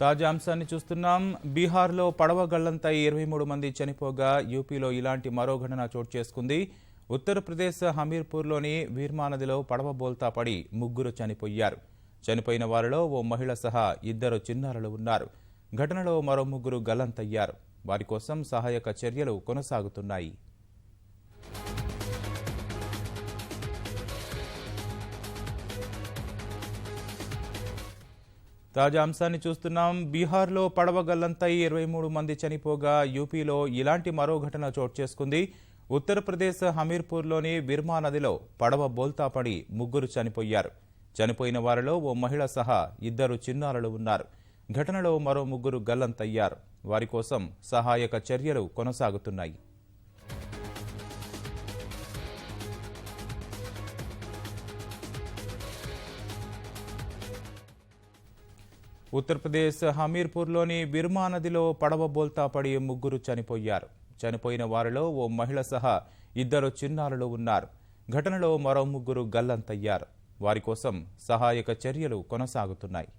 తాజా అంశాన్ని చూస్తున్నాం. బీహార్లో పడవ గల్లంతై 23 మంది చనిపోగా యూపీలో ఇలాంటి మరో ఘటన చోటు చేసుకుంది. ఉత్తరప్రదేశ్ హమీర్పూర్లోని వీర్మా నదిలో పడవ బోల్తా పడి ముగ్గురు చనిపోయారు. చనిపోయిన వారిలో ఓ మహిళ సహా 2 చిన్నారులు ఉన్నారు. ఘటనలో మరో ముగ్గురు గల్లంతయ్యారు. వారి కోసం సహాయక చర్యలు కొనసాగుతున్నాయి. తాజా అంశాన్ని చూస్తున్నాం. బీహార్లో పడవ గల్లంతై 23 మంది చనిపోగా యూపీలో ఇలాంటి మరో ఘటన చోటు చేసుకుంది. ఉత్తరప్రదేశ్ హమీర్పూర్లోని వీర్మా నదిలో పడవ బోల్తా పడి ముగ్గురు చనిపోయారు. చనిపోయిన వారిలో ఓ మహిళ సహా 2 చిన్నారులు ఉన్నారు. ఘటనలో మరో ముగ్గురు గల్లంతయ్యారు. వారి కోసం సహాయక చర్యలు కొనసాగుతున్నాయి. ఉత్తరప్రదేశ్ హమీర్పూర్లోని వీర్మా నదిలో పడవ బోల్తా పడి ముగ్గురు చనిపోయారు. చనిపోయిన వారిలో ఓ మహిళ సహా 2 చిన్నారులు ఉన్నారు. ఘటనలో మరో ముగ్గురు గల్లంతయ్యారు. వారి కోసం సహాయక చర్యలు కొనసాగుతున్నాయి.